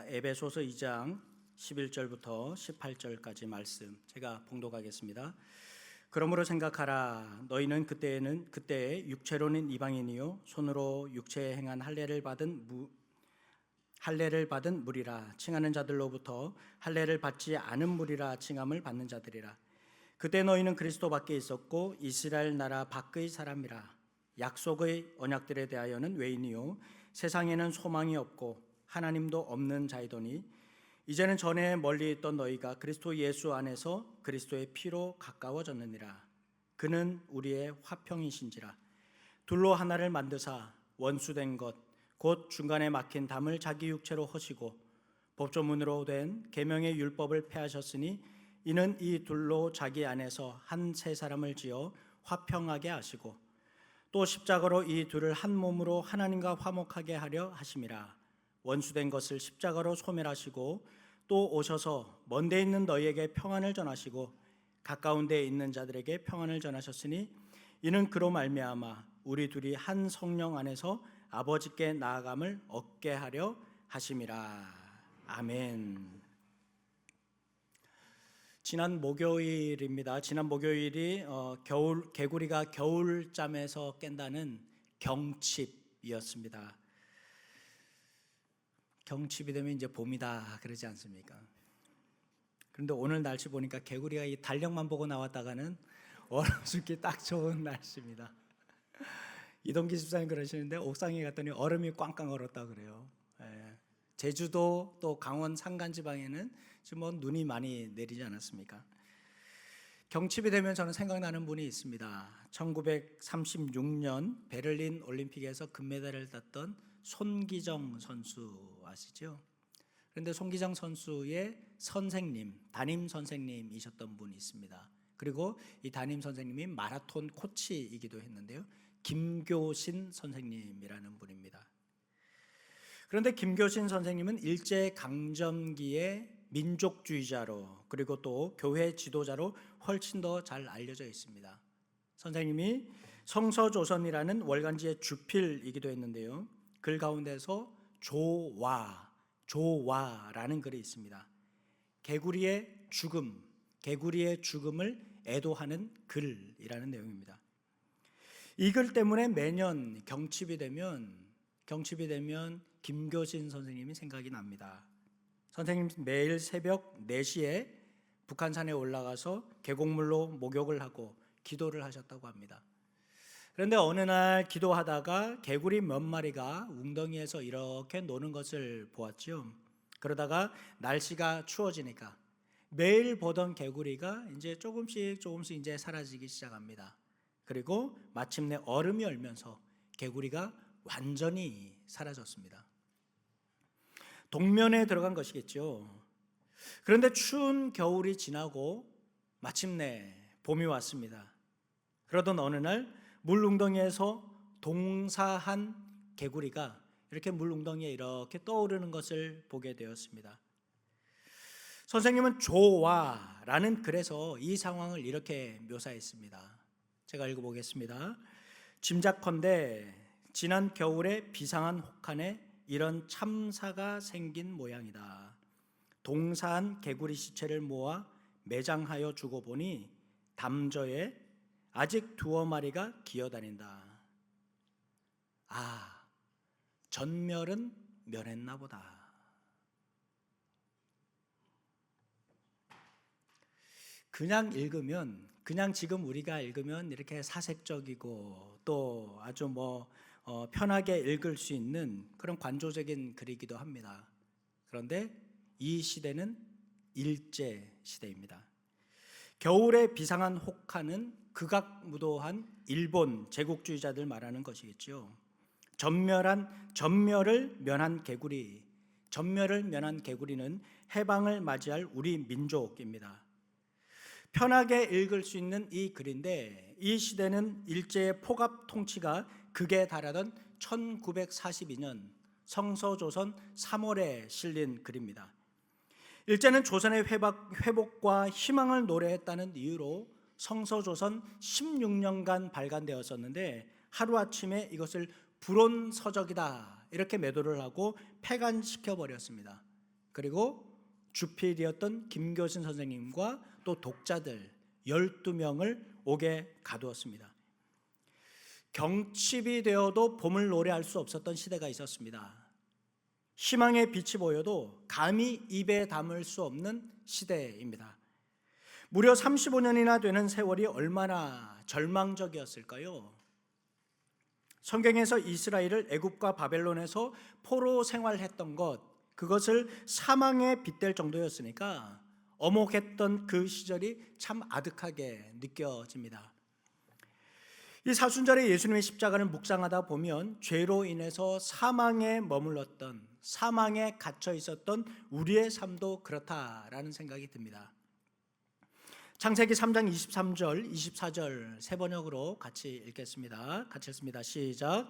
에베소서 2장 11절부터 18절까지 말씀 제가 봉독하겠습니다. 그러므로 생각하라. 너희는 그때에 육체로는 이방인이요 손으로 육체에 행한 할례를 받은 무리라 칭하는 자들로부터 할례를 받지 않은 무리라 칭함을 받는 자들이라. 그때 너희는 그리스도 밖에 있었고 이스라엘 나라 밖의 사람이라. 약속의 언약들에 대하여는 외인이요 세상에는 소망이 없고 하나님도 없는 자이더니 이제는 전에 멀리 있던 너희가 그리스도 예수 안에서 그리스도의 피로 가까워졌느니라. 그는 우리의 화평이신지라. 둘로 하나를 만드사 원수된 것 곧 중간에 막힌 담을 자기 육체로 허시고 법조문으로 된 계명의 율법을 폐하셨으니 이는 이 둘로 자기 안에서 한 새 사람을 지어 화평하게 하시고 또 십자가로 이 둘을 한 몸으로 하나님과 화목하게 하려 하심이라. 원수된 것을 십자가로 소멸하시고 또 오셔서 먼데 있는 너희에게 평안을 전하시고 가까운 데에 있는 자들에게 평안을 전하셨으니 이는 그로 말미암아 우리 둘이 한 성령 안에서 아버지께 나아감을 얻게 하려 하심이라. 아멘. 지난 목요일입니다. 지난 목요일이 개구리가 겨울잠에서 깬다는 경칩이었습니다. 경칩이 되면 이제 봄이다 그러지 않습니까? 그런데 오늘 날씨 보니까 개구리가 이 달력만 보고 나왔다가는 얼음 sul기 딱 좋은 날씨입니다. 이동기 집사님 그러시는데 옥상에 갔더니 얼음이 꽝꽝 얼었다 그래요. 제주도 또 강원 산간 지방에는 지금 눈이 많이 내리지 않았습니까? 경칩이 되면 저는 생각나는 분이 있습니다. 1936년 베를린 올림픽에서 금메달을 땄던 손기정 선수 아시죠? 그런데 손기정 선수의 선생님, 담임 선생님이셨던 분이 있습니다. 그리고 이 담임 선생님이 마라톤 코치이기도 했는데요. 김교신 선생님이라는 분입니다. 그런데 김교신 선생님은 일제강점기의 민족주의자로 그리고 또 교회 지도자로 훨씬 더 잘 알려져 있습니다. 선생님이 성서조선이라는 월간지의 주필이기도 했는데요. 글 가운데서 조와라는 글이 있습니다. 개구리의 죽음을 애도하는 글이라는 내용입니다. 이 글 때문에 매년 경칩이 되면 김교신 선생님이 생각이 납니다. 선생님 매일 새벽 4시에 북한산에 올라가서 계곡물로 목욕을 하고 기도를 하셨다고 합니다. 그런데 어느 날 기도하다가 개구리 몇 마리가 웅덩이에서 이렇게 노는 것을 보았죠. 그러다가 날씨가 추워지니까 매일 보던 개구리가 이제 조금씩 이제 사라지기 시작합니다. 그리고 마침내 얼음이 얼면서 개구리가 완전히 사라졌습니다. 동면에 들어간 것이겠죠. 그런데 추운 겨울이 지나고 마침내 봄이 왔습니다. 그러던 어느 날 물웅덩이에서 동사한 개구리가 이렇게 물웅덩이에 이렇게 떠오르는 것을 보게 되었습니다. 선생님은 조와라는 글에서 이 상황을 이렇게 묘사했습니다. 제가 읽어보겠습니다. 짐작컨대 지난 겨울에 비상한 혹한에 이런 참사가 생긴 모양이다. 동사한 개구리 시체를 모아 매장하여 주고 보니 담저에 아직 2마리가 기어다닌다. 전멸은 면했나 보다. 그냥 지금 우리가 읽으면 이렇게 사색적이고 또 아주 편하게 읽을 수 있는 그런 관조적인 글이기도 합니다. 그런데 이 시대는 일제 시대입니다. 겨울에 비상한 혹한은 극악무도한 일본 제국주의자들 말하는 것이겠죠. 전멸을 면한 개구리는 해방을 맞이할 우리 민족입니다. 편하게 읽을 수 있는 이 글인데 이 시대는 일제의 폭압 통치가 극에 달하던 1942년 성서조선 3월에 실린 글입니다. 일제는 조선의 회복과 희망을 노래했다는 이유로 성서조선 16년간 발간되었었는데 하루아침에 이것을 불온서적이다 이렇게 매도를 하고 폐간시켜 버렸습니다. 그리고 주필이었던 김교신 선생님과 또 독자들 12명을 옥에 가두었습니다. 경칩이 되어도 봄을 노래할 수 없었던 시대가 있었습니다. 희망의 빛이 보여도 감히 입에 담을 수 없는 시대입니다. 무려 35년이나 되는 세월이 얼마나 절망적이었을까요? 성경에서 이스라엘을 애굽과 바벨론에서 포로 생활했던 그것을 사망에 빗댈 정도였으니까 엄혹했던 그 시절이 참 아득하게 느껴집니다. 이 사순절에 예수님의 십자가를 묵상하다 보면 죄로 인해서 사망에 머물렀던, 사망에 갇혀 있었던 우리의 삶도 그렇다라는 생각이 듭니다. 창세기 3장 23절, 24절 세 번역으로 같이 읽겠습니다. 같이 읽습니다. 시작.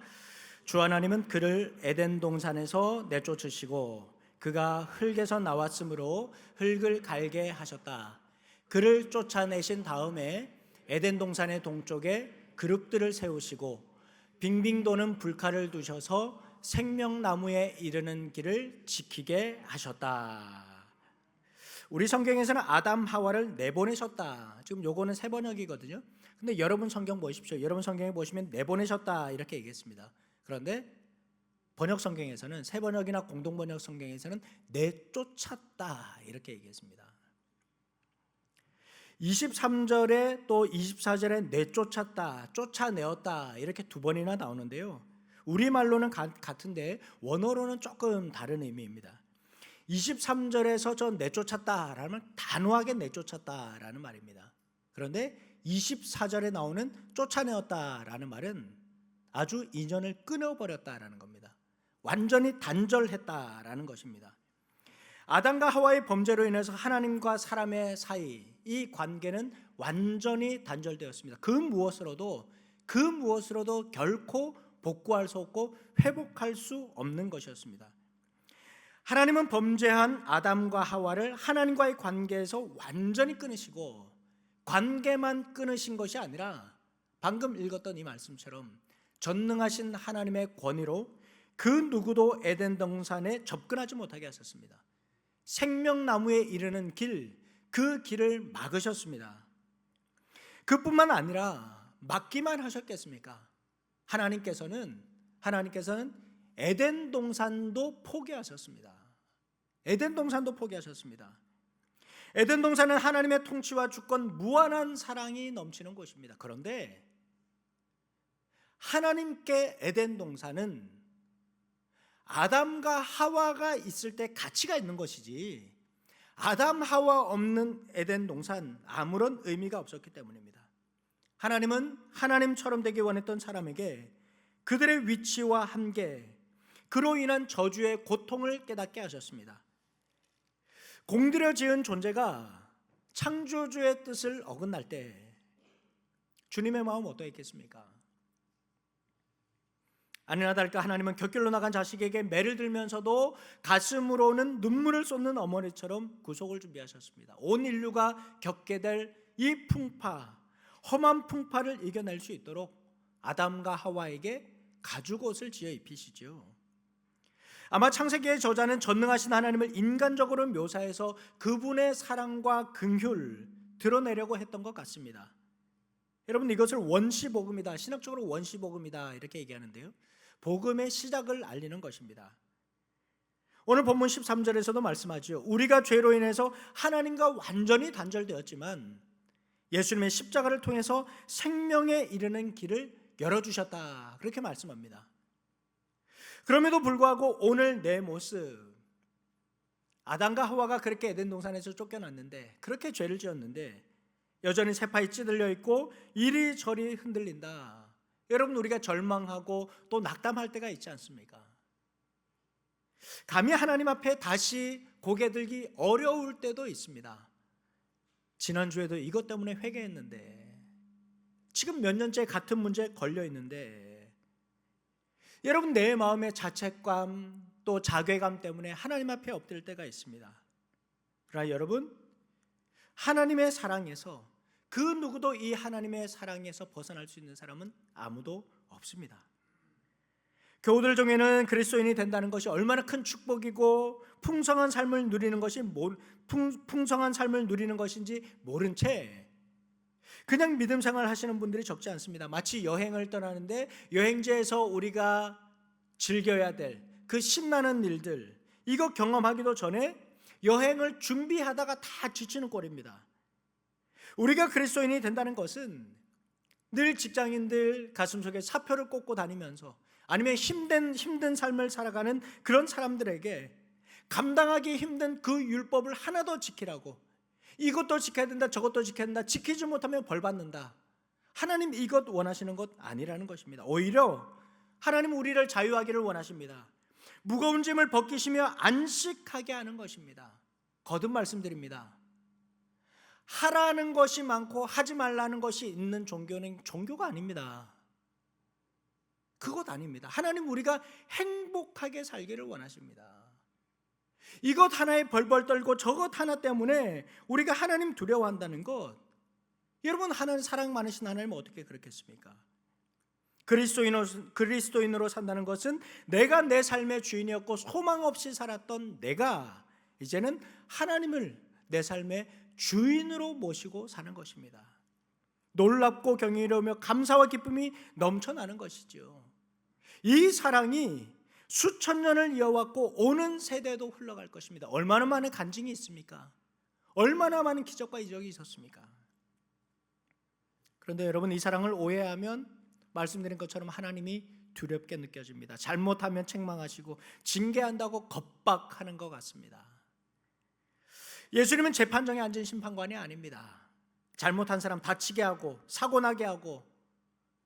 주 하나님은 그를 에덴 동산에서 내쫓으시고 그가 흙에서 나왔으므로 흙을 갈게 하셨다. 그를 쫓아내신 다음에 에덴 동산의 동쪽에 그룹들을 세우시고 빙빙 도는 불칼을 두셔서 생명나무에 이르는 길을 지키게 하셨다. 우리 성경에서는 아담 하와를 내보내셨다. 지금 요거는 세 번역이거든요. 근데 여러분 성경 보십시오. 여러분 성경에 보시면 내보내셨다 이렇게 얘기했습니다. 그런데 번역 성경에서는, 세 번역이나 공동 번역 성경에서는 내쫓았다 이렇게 얘기했습니다. 23절에 또 24절에 내쫓았다, 쫓아내었다 이렇게 두 번이나 나오는데요. 우리말로는 같은데 원어로는 조금 다른 의미입니다. 23절에서 저 내쫓았다라는 단호하게 내쫓았다라는 말입니다. 그런데 24절에 나오는 쫓아내었다라는 말은 아주 인연을 끊어버렸다라는 겁니다. 완전히 단절했다라는 것입니다. 아담과 하와의 범죄로 인해서 하나님과 사람의 사이, 이 관계는 완전히 단절되었습니다. 그 무엇으로도 결코 복구할 수 없고 회복할 수 없는 것이었습니다. 하나님은 범죄한 아담과 하와를 하나님과의 관계에서 완전히 끊으시고, 관계만 끊으신 것이 아니라 방금 읽었던 이 말씀처럼 전능하신 하나님의 권위로 그 누구도 에덴 동산에 접근하지 못하게 하셨습니다. 생명나무에 이르는 길, 그 길을 막으셨습니다. 그뿐만 아니라 막기만 하셨겠습니까? 하나님께서는 에덴 동산도 포기하셨습니다. 에덴 동산도 포기하셨습니다. 에덴 동산은 하나님의 통치와 주권, 무한한 사랑이 넘치는 곳입니다. 그런데 하나님께 에덴 동산은 아담과 하와가 있을 때 가치가 있는 것이지, 아담 하와 없는 에덴 동산 아무런 의미가 없었기 때문입니다. 하나님은 하나님처럼 되기 원했던 사람에게 그들의 위치와 한계, 그로 인한 저주의 고통을 깨닫게 하셨습니다. 공들여 지은 존재가 창조주의 뜻을 어긋날 때 주님의 마음 어떠했겠습니까? 아니나 다를까 하나님은 곁길로 나간 자식에게 매를 들면서도 가슴으로는 눈물을 쏟는 어머니처럼 구속을 준비하셨습니다. 온 인류가 겪게 될 이 풍파, 험한 풍파를 이겨낼 수 있도록 아담과 하와에게 가죽옷을 지어 입히시죠. 아마 창세기의 저자는 전능하신 하나님을 인간적으로 묘사해서 그분의 사랑과 긍휼 드러내려고 했던 것 같습니다. 여러분, 이것을 원시복음이다, 신학적으로 원시복음이다 이렇게 얘기하는데요, 복음의 시작을 알리는 것입니다. 오늘 본문 13절에서도 말씀하죠. 우리가 죄로 인해서 하나님과 완전히 단절되었지만 예수님의 십자가를 통해서 생명에 이르는 길을 열어주셨다, 그렇게 말씀합니다. 그럼에도 불구하고 오늘 내 모습, 아담과 하와가 그렇게 에덴 동산에서 쫓겨났는데, 그렇게 죄를 지었는데 여전히 세파에 찌들려 있고 이리저리 흔들린다. 여러분, 우리가 절망하고 또 낙담할 때가 있지 않습니까? 감히 하나님 앞에 다시 고개 들기 어려울 때도 있습니다. 지난주에도 이것 때문에 회개했는데, 지금 몇 년째 같은 문제에 걸려 있는데, 여러분, 내 마음의 자책감 또 자괴감 때문에 하나님 앞에 엎드릴 때가 있습니다. 그러나 여러분, 하나님의 사랑에서, 그 누구도 이 하나님의 사랑에서 벗어날 수 있는 사람은 아무도 없습니다. 교우들 중에는 그리스도인이 된다는 것이 얼마나 큰 축복이고 풍성한 삶을 누리는 것인지 모른 채 그냥 믿음 생활 하시는 분들이 적지 않습니다. 마치 여행을 떠나는데 여행지에서 우리가 즐겨야 될 그 신나는 일들, 이거 경험하기도 전에 여행을 준비하다가 다 지치는 꼴입니다. 우리가 그리스도인이 된다는 것은 늘 직장인들 가슴속에 사표를 꽂고 다니면서 아니면 힘든 삶을 살아가는 그런 사람들에게 감당하기 힘든 그 율법을 하나 더 지키라고, 이것도 지켜야 된다, 저것도 지켜야 된다, 지키지 못하면 벌 받는다, 하나님 이것 원하시는 것 아니라는 것입니다. 오히려 하나님 우리를 자유하기를 원하십니다. 무거운 짐을 벗기시며 안식하게 하는 것입니다. 거듭 말씀드립니다. 하라는 것이 많고 하지 말라는 것이 있는 종교는 종교가 아닙니다. 그것 아닙니다. 하나님 우리가 행복하게 살기를 원하십니다. 이것 하나에 벌벌 떨고 저것 하나 때문에 우리가 하나님 두려워한다는 것, 여러분, 하나님 사랑 많으신 하나님 어떻게 그렇겠습니까? 그리스도인으로 산다는 것은 내가 내 삶의 주인이었고 소망 없이 살았던 내가 이제는 하나님을 내 삶의 주인으로 모시고 사는 것입니다. 놀랍고 경이로우며 감사와 기쁨이 넘쳐나는 것이죠. 이 사랑이 수천 년을 이어왔고 오는 세대도 흘러갈 것입니다. 얼마나 많은 간증이 있습니까? 얼마나 많은 기적과 이적이 있었습니까? 그런데 여러분, 이 사랑을 오해하면 말씀드린 것처럼 하나님이 두렵게 느껴집니다. 잘못하면 책망하시고 징계한다고 겁박하는 것 같습니다. 예수님은 재판정에 앉은 심판관이 아닙니다. 잘못한 사람 다치게 하고 사고나게 하고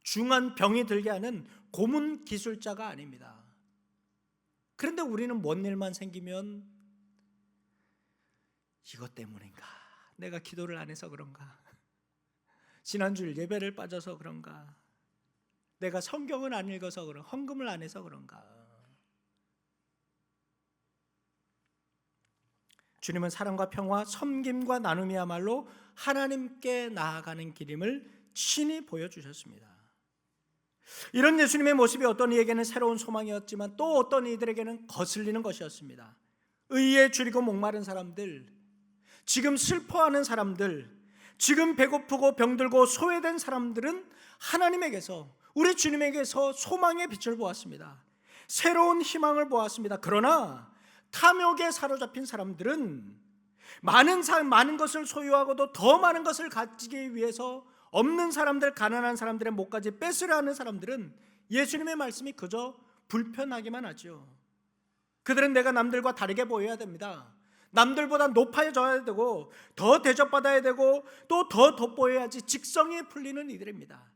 중한 병이 들게 하는 고문 기술자가 아닙니다. 그런데 우리는 뭔 일만 생기면 이것 때문인가? 내가 기도를 안 해서 그런가? 지난주일 예배를 빠져서 그런가? 내가 성경을 안 읽어서 그런가? 헌금을 안 해서 그런가? 주님은 사랑과 평화, 섬김과 나눔이야말로 하나님께 나아가는 길임을 친히 보여주셨습니다. 이런 예수님의 모습이 어떤 이에게는 새로운 소망이었지만 또 어떤 이들에게는 거슬리는 것이었습니다. 의에 줄이고 목마른 사람들, 지금 슬퍼하는 사람들, 지금 배고프고 병들고 소외된 사람들은 하나님에게서, 우리 주님에게서 소망의 빛을 보았습니다. 새로운 희망을 보았습니다. 그러나 탐욕에 사로잡힌 사람들은 많은 것을 소유하고도 더 많은 것을 가지기 위해서 없는 사람들, 가난한 사람들의 목까지 뺏으려 하는 사람들은 예수님의 말씀이 그저 불편하기만 하죠. 그들은 내가 남들과 다르게 보여야 됩니다. 남들보다 높아져야 되고 더 대접받아야 되고 또 더 돋보여야지 직성이 풀리는 이들입니다.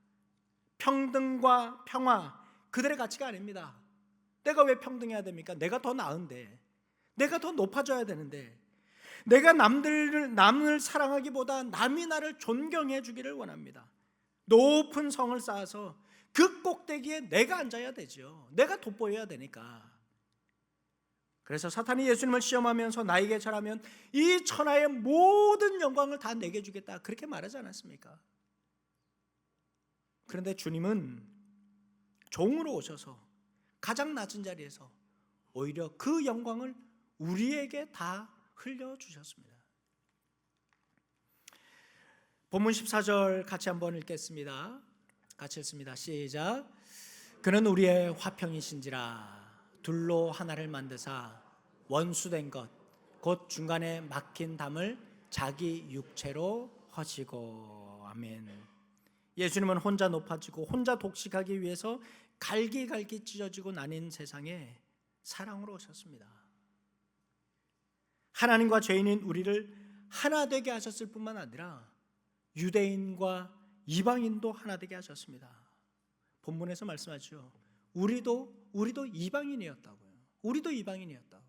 평등과 평화, 그들의 가치가 아닙니다. 내가 왜 평등해야 됩니까? 내가 더 나은데, 내가 더 높아져야 되는데, 내가 남을 사랑하기보다 남이 나를 존경해 주기를 원합니다. 높은 성을 쌓아서 그 꼭대기에 내가 앉아야 되죠. 내가 돋보여야 되니까. 그래서 사탄이 예수님을 시험하면서 나에게 절하면 이 천하의 모든 영광을 다 내게 주겠다, 그렇게 말하지 않았습니까? 그런데 주님은 종으로 오셔서 가장 낮은 자리에서 오히려 그 영광을 우리에게 다 흘려주셨습니다. 본문 14절 같이 한번 읽겠습니다. 같이 읽습니다. 시작. 그는 우리의 화평이신지라 둘로 하나를 만드사 원수된 것 곧 중간에 막힌 담을 자기 육체로 허시고. 아멘. 예수님은 혼자 높아지고 혼자 독식하기 위해서 갈기갈기 찢어지고 나뉜 세상에 사랑으로 오셨습니다. 하나님과 죄인인 우리를 하나 되게 하셨을 뿐만 아니라 유대인과 이방인도 하나 되게 하셨습니다. 본문에서 말씀하죠. 우리도 이방인이었다고요. 우리도 이방인이었다고.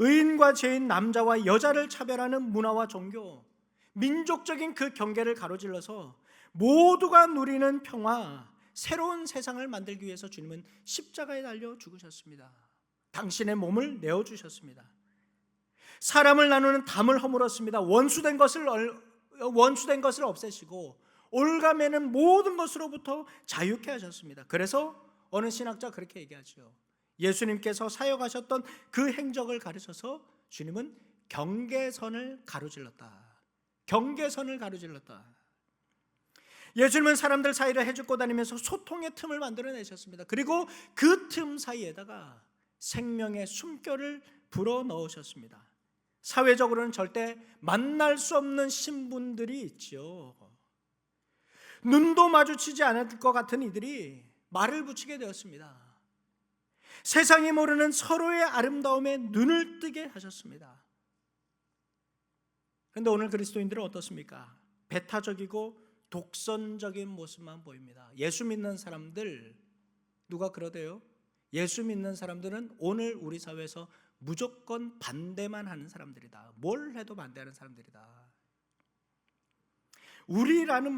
의인과 죄인, 남자와 여자를 차별하는 문화와 종교, 민족적인 그 경계를 가로질러서 모두가 누리는 평화, 새로운 세상을 만들기 위해서 주님은 십자가에 달려 죽으셨습니다. 당신의 몸을 내어주셨습니다. 사람을 나누는 담을 허물었습니다. 원수된 것을 없애시고 올가매는 모든 것으로부터 자유케 하셨습니다. 그래서 어느 신학자 그렇게 얘기하죠. 예수님께서 사역하셨던 그 행적을 가르쳐서 주님은 경계선을 가로질렀다. 경계선을 가로질렀다. 예수님은 사람들 사이를 해주고 다니면서 소통의 틈을 만들어내셨습니다. 그리고 그 틈 사이에다가 생명의 숨결을 불어넣으셨습니다. 사회적으로는 절대 만날 수 없는 신분들이 있죠. 눈도 마주치지 않을 것 같은 이들이 말을 붙이게 되었습니다. 세상이 모르는 서로의 아름다움에 눈을 뜨게 하셨습니다. 그런데 오늘 그리스도인들은 어떻습니까? 배타적이고 독선적인 모습만 보입니다. 예수 믿는 사람들, 누가 그러대요? 예수 믿는 사람들은 오늘 우리 사회에서 무조건 반대만 하는 사람들이다. 뭘 해도 반대하는 사람들이다. 우리라는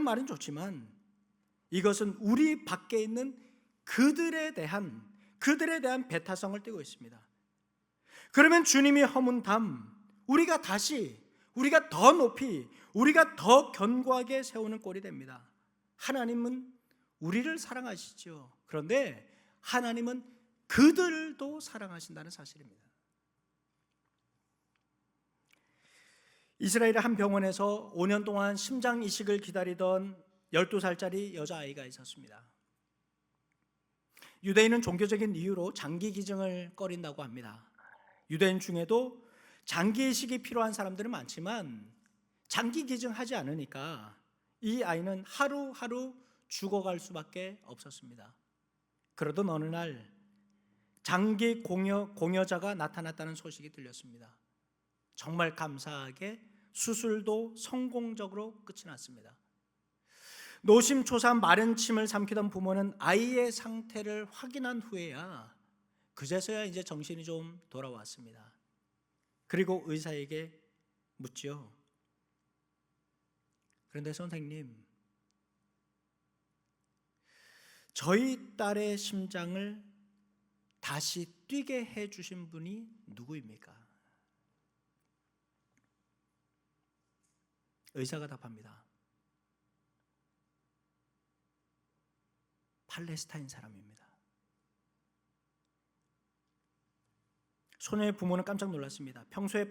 말은 좋지만 이것은 우리 밖에 있는 그들에 대한 배타성을 띠고 있습니다. 그러면 주님이 허문 담, 우리가 더 높이, 우리가 더 견고하게 세우는 꼴이 됩니다. 하나님은 우리를 사랑하시죠. 그런데 하나님은 그들도 사랑하신다는 사실입니다. 이스라엘의 한 병원에서 5년 동안 심장 이식을 기다리던 12살짜리 여자아이가 있었습니다. 유대인은 종교적인 이유로 장기 기증을 꺼린다고 합니다. 유대인 중에도 장기 이식이 필요한 사람들은 많지만 장기 기증하지 않으니까 이 아이는 하루하루 죽어갈 수밖에 없었습니다. 그러던 어느 날 장기 공여자가 나타났다는 소식이 들렸습니다. 정말 감사하게 수술도 성공적으로 끝이 났습니다. 노심초사 마른 침을 삼키던 부모는 아이의 상태를 확인한 후에야 그제서야 이제 정신이 좀 돌아왔습니다. 그리고 의사에게 묻지요. 그런데 선생님, 저희 딸의 심장을 다시 뛰게 해주신 분이 누구입니까? 의사가 답합니다. 팔레스타인 사람입니다. 소녀의 부모는 깜짝 놀랐습니다. 평소에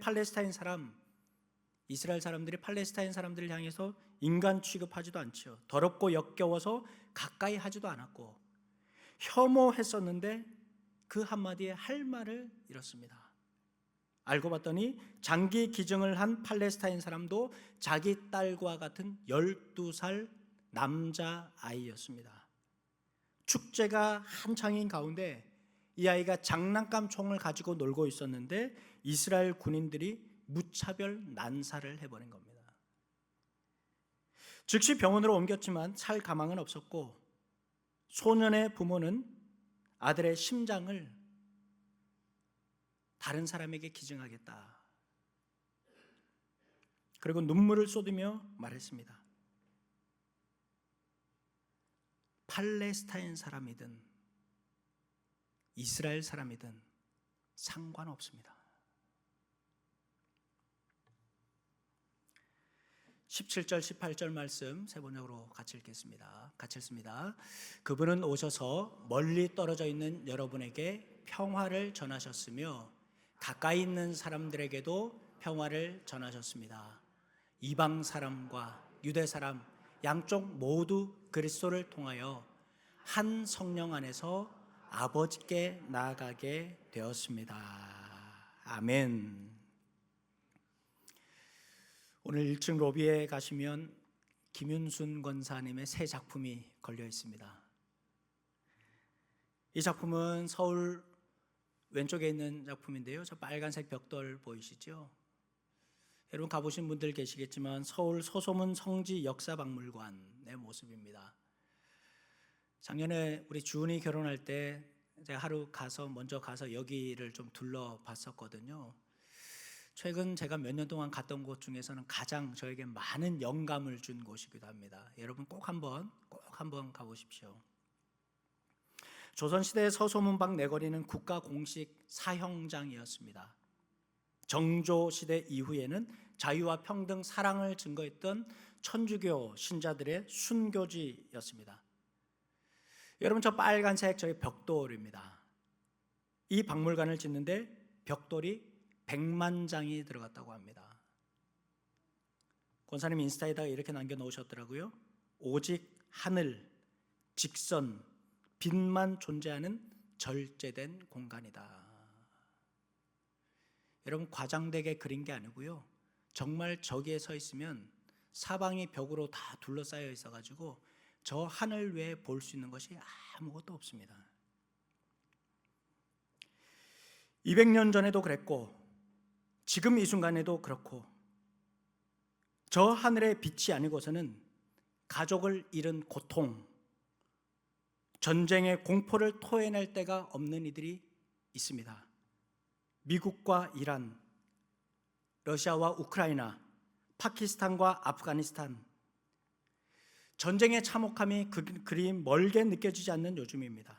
이스라엘 사람들이 팔레스타인 사람들을 향해서 인간 취급하지도 않죠. 더럽고 역겨워서 가까이 하지도 않았고 혐오했었는데 그 한마디에 할 말을 잃었습니다. 알고 봤더니 장기 기증을 한 팔레스타인 사람도 자기 딸과 같은 12살 남자아이였습니다. 축제가 한창인 가운데 이 아이가 장난감 총을 가지고 놀고 있었는데 이스라엘 군인들이 무차별 난사를 해버린 겁니다. 즉시 병원으로 옮겼지만 살 가망은 없었고 소년의 부모는 아들의 심장을 다른 사람에게 기증하겠다. 그리고 눈물을 쏟으며 말했습니다. 팔레스타인 사람이든 이스라엘 사람이든 상관없습니다. 17절 18절 말씀 세 번역으로 같이 읽겠습니다. 같이 읽습니다. 그분은 오셔서 멀리 떨어져 있는 여러분에게 평화를 전하셨으며 가까이 있는 사람들에게도 평화를 전하셨습니다. 이방 사람과 유대 사람 양쪽 모두 그리스도를 통하여 한 성령 안에서 아버지께 나아가게 되었습니다. 아멘. 오늘 1층 로비에 가시면 김윤순 권사님의 새 작품이 걸려 있습니다. 이 작품은 서울 왼쪽에 있는 작품인데요. 저 빨간색 벽돌 보이시죠? 여러분 가보신 분들 계시겠지만 서울 소소문 성지 역사박물관의 모습입니다. 작년에 우리 주은이 결혼할 때 제가 먼저 가서 여기를 좀 둘러봤었거든요. 최근 제가 몇 년 동안 갔던 곳 중에서는 가장 저에게 많은 영감을 준 곳이기도 합니다. 여러분 꼭 한번 가보십시오. 조선시대 서소문방 내거리는 국가 공식 사형장이었습니다. 정조시대 이후에는 자유와 평등, 사랑을 증거했던 천주교 신자들의 순교지였습니다. 여러분, 저 빨간색 저희 벽돌입니다. 이 박물관을 짓는데 벽돌이 100만 장이 들어갔다고 합니다. 권사님 인스타에다가 이렇게 남겨놓으셨더라고요. 오직 하늘, 직선, 빛만 존재하는 절제된 공간이다. 여러분, 과장되게 그린 게 아니고요, 정말 저기에 서 있으면 사방이 벽으로 다 둘러싸여 있어가지고 저 하늘 외에 볼 수 있는 것이 아무것도 없습니다. 200년 전에도 그랬고 지금 이 순간에도 그렇고, 저 하늘의 빛이 아니고서는 가족을 잃은 고통, 전쟁의 공포를 토해낼 데가 없는 이들이 있습니다. 미국과 이란, 러시아와 우크라이나, 파키스탄과 아프가니스탄, 전쟁의 참혹함이 그리 멀게 느껴지지 않는 요즘입니다.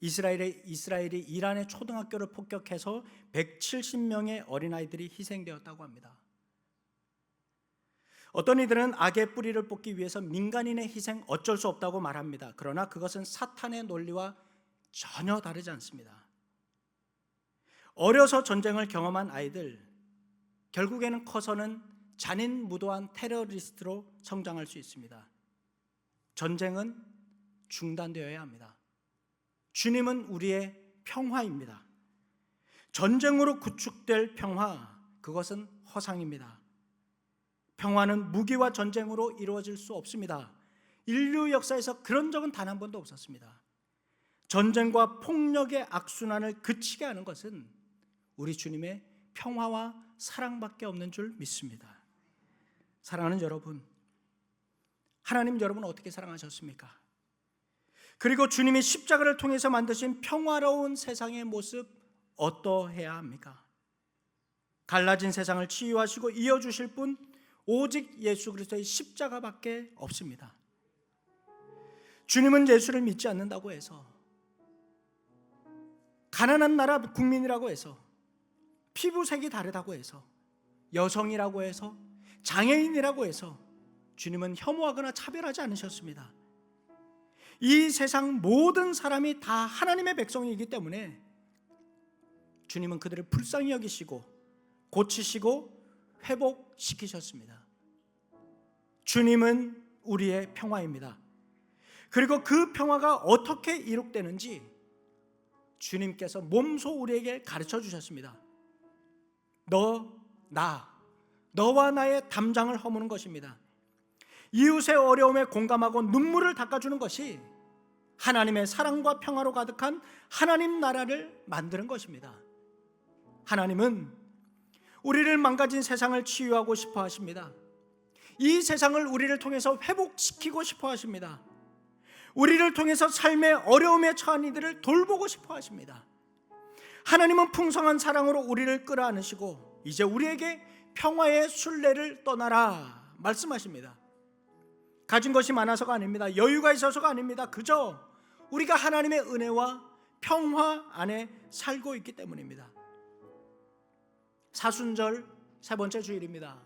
이스라엘이 이란의 초등학교를 폭격해서 170명의 어린아이들이 희생되었다고 합니다. 어떤 이들은 악의 뿌리를 뽑기 위해서 민간인의 희생 어쩔 수 없다고 말합니다. 그러나 그것은 사탄의 논리와 전혀 다르지 않습니다. 어려서 전쟁을 경험한 아이들, 결국에는 커서는 잔인무도한 테러리스트로 성장할 수 있습니다. 전쟁은 중단되어야 합니다. 주님은 우리의 평화입니다. 전쟁으로 구축될 평화, 그것은 허상입니다. 평화는 무기와 전쟁으로 이루어질 수 없습니다. 인류 역사에서 그런 적은 단 한 번도 없었습니다. 전쟁과 폭력의 악순환을 그치게 하는 것은 우리 주님의 평화와 사랑밖에 없는 줄 믿습니다. 사랑하는 여러분, 하나님 여러분을 어떻게 사랑하셨습니까? 그리고 주님이 십자가를 통해서 만드신 평화로운 세상의 모습 어떠해야 합니까? 갈라진 세상을 치유하시고 이어주실 분 오직 예수 그리스도의 십자가밖에 없습니다. 주님은 예수를 믿지 않는다고 해서, 가난한 나라 국민이라고 해서, 피부색이 다르다고 해서, 여성이라고 해서, 장애인이라고 해서 주님은 혐오하거나 차별하지 않으셨습니다. 이 세상 모든 사람이 다 하나님의 백성이기 때문에 주님은 그들을 불쌍히 여기시고 고치시고 회복시키셨습니다. 주님은 우리의 평화입니다. 그리고 그 평화가 어떻게 이룩되는지 주님께서 몸소 우리에게 가르쳐 주셨습니다. 너와 나의 담장을 허무는 것입니다. 이웃의 어려움에 공감하고 눈물을 닦아주는 것이 하나님의 사랑과 평화로 가득한 하나님 나라를 만드는 것입니다. 하나님은 우리를 망가진 세상을 치유하고 싶어 하십니다. 이 세상을 우리를 통해서 회복시키고 싶어 하십니다. 우리를 통해서 삶의 어려움에 처한 이들을 돌보고 싶어 하십니다. 하나님은 풍성한 사랑으로 우리를 끌어안으시고 이제 우리에게 평화의 순례를 떠나라 말씀하십니다. 가진 것이 많아서가 아닙니다. 여유가 있어서가 아닙니다. 그저 우리가 하나님의 은혜와 평화 안에 살고 있기 때문입니다. 사순절 세 번째 주일입니다.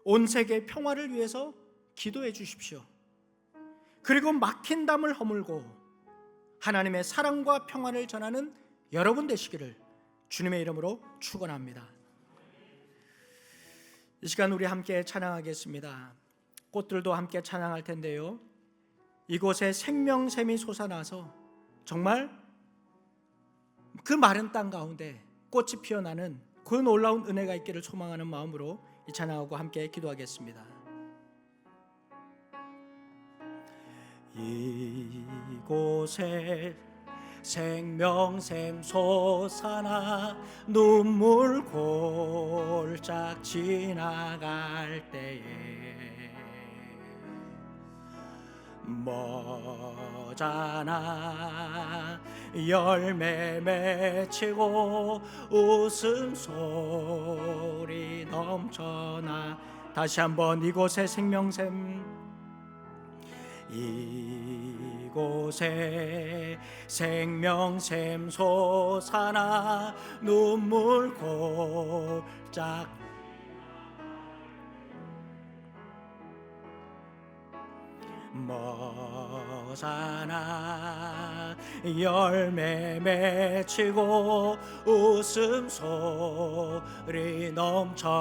온 세계 평화를 위해서 기도해 주십시오. 그리고 막힌 담을 허물고 하나님의 사랑과 평화를 전하는 여러분 되시기를 주님의 이름으로 축원합니다. 이 시간 우리 함께 찬양하겠습니다. 꽃들도 함께 찬양할 텐데요, 이곳에 생명샘이 솟아나서 정말 그 마른 땅 가운데 꽃이 피어나는 그 놀라운 은혜가 있기를 소망하는 마음으로 이 찬양하고 함께 기도하겠습니다. 이곳에 생명샘 솟아나 눈물 골짝 지나갈 때에 머자나 열매 맺히고 웃음소리 넘쳐나. 다시 한번 이곳에 생명샘, 이곳에 생명샘 솟아나 눈물 골짝 호산나 열매 맺히고 웃음소리 넘쳐나리라.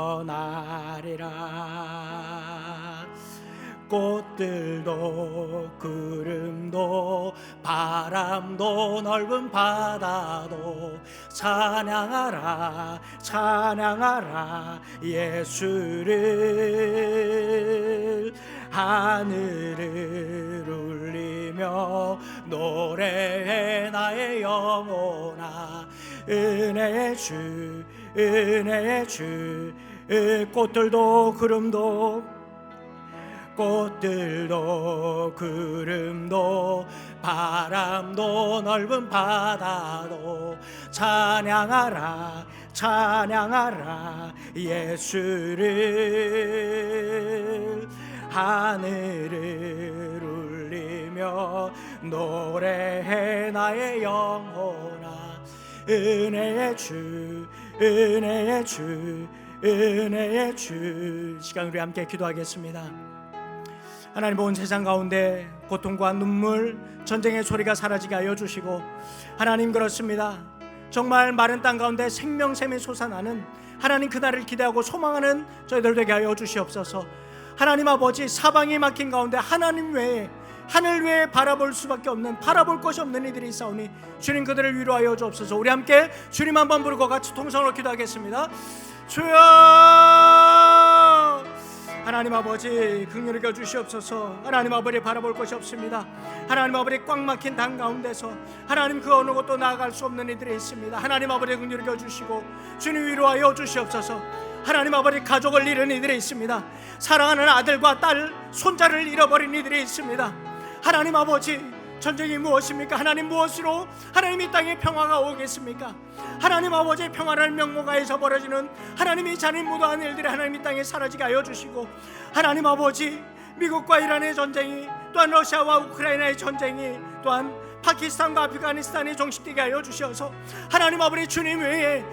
꽃들도 구름도 바람도 넓은 바다도 찬양하라 찬양하라 예수를. 하늘을 울리며 노래해 나의 영혼아 은혜의 주 은혜의 주. 꽃들도 구름도 바람도 넓은 바다도 찬양하라 찬양하라 예수를. 하늘을 울리며 노래해 나의 영혼아 은혜의 주 은혜의 주 은혜의 주. 시간 우리 함께 기도하겠습니다. 하나님, 온 세상 가운데 고통과 눈물, 전쟁의 소리가 사라지게 하여 주시고, 하나님 그렇습니다. 정말 마른 땅 가운데 생명샘이 솟아나는 하나님 그날을 기대하고 소망하는 저희들 되게 하여 주시옵소서. 하나님 아버지, 사방이 막힌 가운데 하나님 외에, 하늘 외에 바라볼 수밖에 없는, 바라볼 것이 없는 이들이 있사오니 주님 그들을 위로하여 주옵소서. 우리 함께 주님 한번 부르고 같이 통성으로 기도하겠습니다. 주여, 하나님 아버지 긍휼히 여겨 주시옵소서. 하나님 아버지, 바라볼 것이 없습니다. 하나님 아버지, 꽉 막힌 당 가운데서 하나님 그 어느 곳도 나아갈 수 없는 이들이 있습니다. 하나님 아버지 긍휼히 여겨 주시고 주님 위로하여 주시옵소서. 하나님 아버지, 가족을 잃은 이들이 있습니다. 사랑하는 아들과 딸, 손자를 잃어버린 이들이 있습니다. 하나님 아버지, 전쟁이 무엇입니까? 하나님 무엇으로 하나님 이 땅에 평화가 오겠습니까? 하나님 아버지, 평화를 명목하에서 벌어지는 하나님이 잔인무도한 일들이 하나님 이 땅에 사라지게 하여 주시고, 하나님 아버지, 미국과 이란의 전쟁이, 또한 러시아와 우크라이나의 전쟁이, 또한 파키스탄과 아프가니스탄이 종식되게 하여 주셔서 하나님 아버지, 주님 외에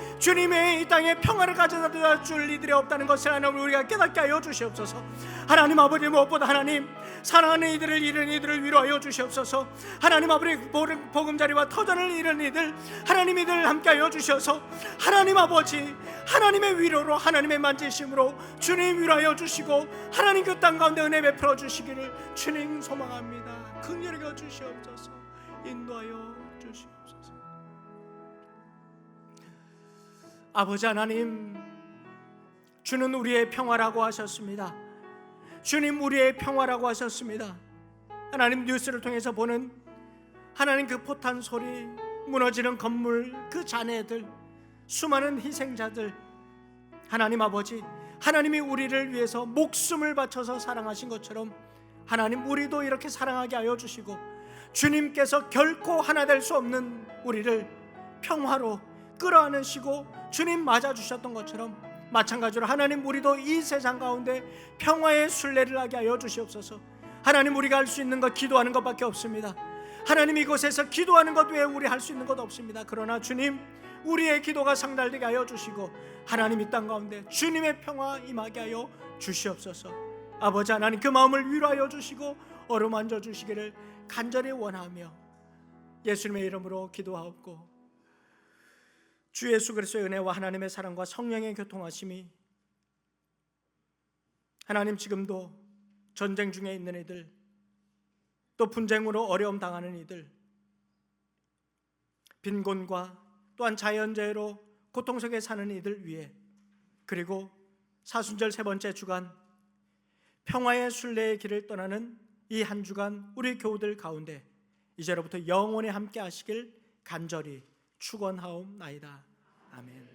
이 땅에 평화를 가져다 줄 이들이 없다는 것을 하나님 우리가 깨닫게 하여 주시옵소서. 하나님 아버지, 무엇보다 하나님 사랑하는 이들을 잃은 이들을 위로하여 주시옵소서. 하나님 아버지, 보금자리와 터전을 잃은 이들, 하나님 이들을 함께 하여 주셔서 하나님 아버지, 하나님의 위로로, 하나님의 만지심으로 주님 위로하여 주시고 하나님 그 땅 가운데 은혜 베풀어 주시기를 주님 소망합니다. 긍휼히 여겨 주시옵소서. 인도하여 주시옵소서. 아버지 하나님, 주는 우리의 평화라고 하셨습니다. 주님, 우리의 평화라고 하셨습니다. 하나님, 뉴스를 통해서 보는 하나님 그 포탄 소리, 무너지는 건물, 그 잔해들, 수많은 희생자들, 하나님 아버지, 하나님이 우리를 위해서 목숨을 바쳐서 사랑하신 것처럼 하나님, 우리도 이렇게 사랑하게 하여 주시고 주님께서 결코 하나 될 수 없는 우리를 평화로 끌어안으시고 주님 맞아주셨던 것처럼 마찬가지로 하나님, 우리도 이 세상 가운데 평화의 순례를 하게 하여 주시옵소서. 하나님, 우리가 할 수 있는 것 기도하는 것밖에 없습니다. 하나님, 이곳에서 기도하는 것 외에 우리 할 수 있는 것 없습니다. 그러나 주님, 우리의 기도가 상달되게 하여 주시고 하나님, 이 땅 가운데 주님의 평화 임하게 하여 주시옵소서. 아버지 하나님, 그 마음을 위로하여 주시고 어루만져 주시기를 간절히 원하며 예수님의 이름으로 기도하옵고, 주 예수 그리스도의 은혜와 하나님의 사랑과 성령의 교통하심이 하나님, 지금도 전쟁 중에 있는 이들, 또 분쟁으로 어려움 당하는 이들, 빈곤과 또한 자연재해로 고통 속에 사는 이들 위에, 그리고 사순절 세 번째 주간 평화의 순례의 길을 떠나는 이 한 주간 우리 교우들 가운데 이제로부터 영원히 함께 하시길 간절히 축원하옵나이다. 아멘.